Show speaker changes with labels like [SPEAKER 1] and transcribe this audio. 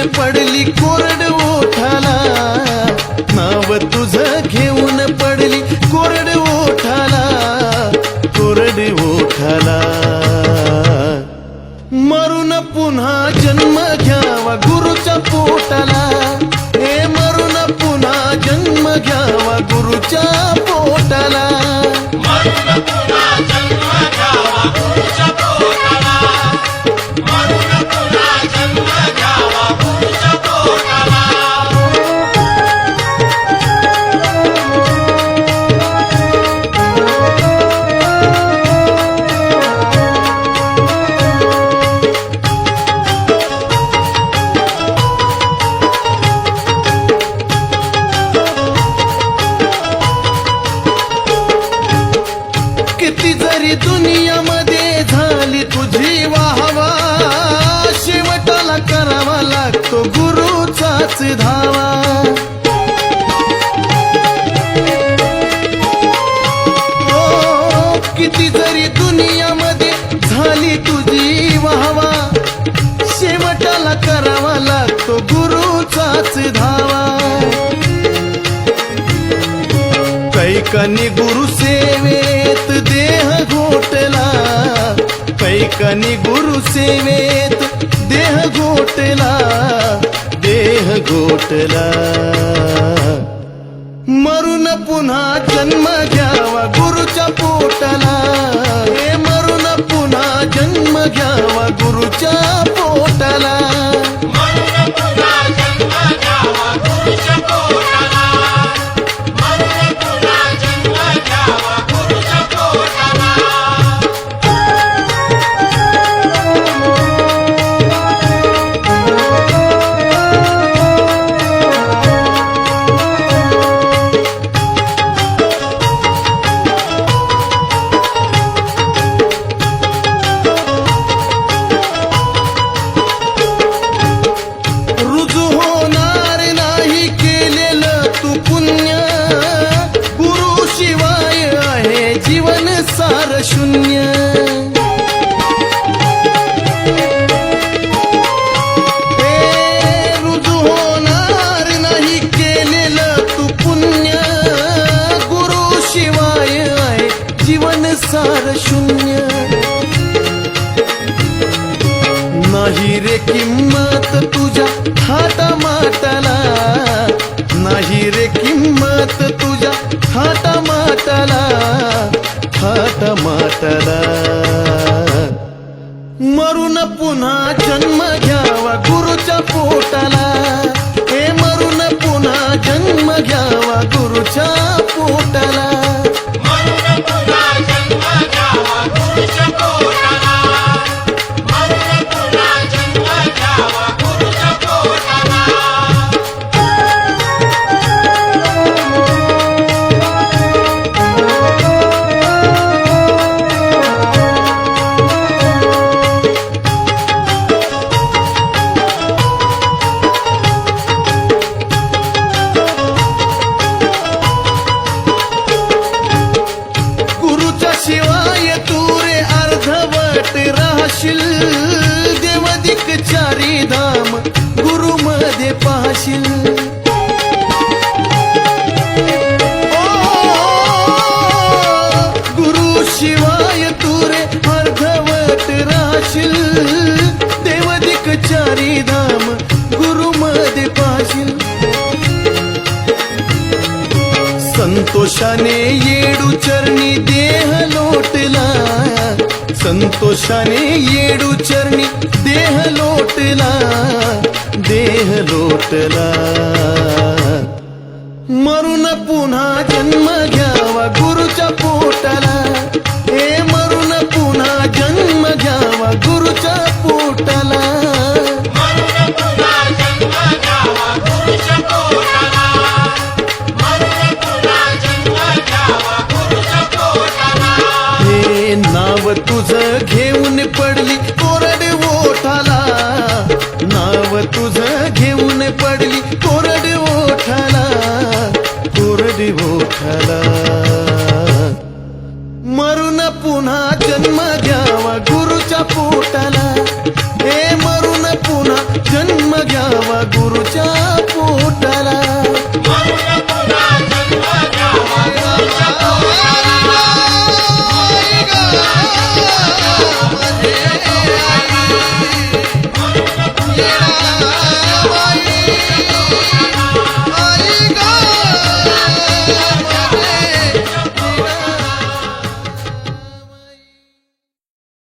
[SPEAKER 1] पडली कोरड ओठाला, नाव तुझं घेऊन पडली कोरड ओठाला, कोरड ओठाला. मरून पुन्हा जन्म घ्यावा गुरुच्या पोटाला, हे मरून पुन्हा जन्म घ्यावा गुरुच्या पोटाला.
[SPEAKER 2] मरून पुन्हा जन्म घ्यावा गुरुच्या पोटाला, मरून पुन्हा जन्म घ्यावा गुरुच्या पोटाला.
[SPEAKER 1] किती जरी दुनियामध्ये झाली तुझी वाहवा, शेवटाला करावा लागतो गुरुचाच धावा. ओ, किती जरी दुनियामध्ये झाली तुझी वाहवा, शेवटाला करावा लागतो गुरुचाच धावा. कैकनी गुरु सेवेत देह घोटला, कैकनी गुरु सेवेत देह घोटला, देह घोटला. मरून पुन्हा जन्म घ्यावा गुरुच्या पोटाला, हे मरून पुन्हा जन्म घ्यावा गुरुच्या पोटाला.
[SPEAKER 2] मरून पुन्हा जन्म घ्यावा गुरुच्या पोटाला, मरून पुन्हा जन्म घ्यावा गुरुच्या पोटाला.
[SPEAKER 1] रुजू होणार नाही केलेलं तू पुण्य, गुरु शिवाय आहे जीवन सार शून्य. हे रुजू होणार नाही केलेलं तू पुण्य, गुरु शिवाय आहे जीवन सार शून्य. नाही रे किंमत तुझ्या थाटामाटाला, नाही रे किंमत तुझ्या थाटामाटाला, थाटामाटाला. मरून पुन्हा जन्म घ्यावा गुरुच्या पोटाला, हे मरून पुन्हा जन्म घ्यावा गुरुच्या पोटाला.
[SPEAKER 2] मरून पुन्हा जन्म घ्यावा गुरुच्या पोटाला, मरून पुन्हा जन्म घ्यावा गुरुच्या पोटाला.
[SPEAKER 1] गुरुच्या शिवाय तू रे अर्धवट राहशील, देवदिक चारी धाम गुरु मध्ये पाहशील. ओ, गुरु शिवाय तू रे अर्धवट राहशील, देवदिक चारी धाम गुरु मध्ये पाहशील. संतोषाने येडू चरणी देह लोटला, संतोषाने येडू चरणी देह लोटला, देह लोटला. मरून पुन्हा जन्म घ्यावा गुरुच्या पोटाला, हे मरून पुन्हा जन्म घ्यावा गुरुच्या पोटाला.
[SPEAKER 2] मरून पुन्हा जन्म घ्यावा गुरुच्या पोटाला, मरून पुन्हा जन्म घ्यावा गुरुच्या पोटाला.
[SPEAKER 1] हे नाव तुझं घेऊन पडली कोरड ओठाला, नाव तुझं घेऊन पडली कोरड ओठाला, कोरड ओठाला. मरून पुन्हा जन्म घ्यावा गुरुच्या पोटाला.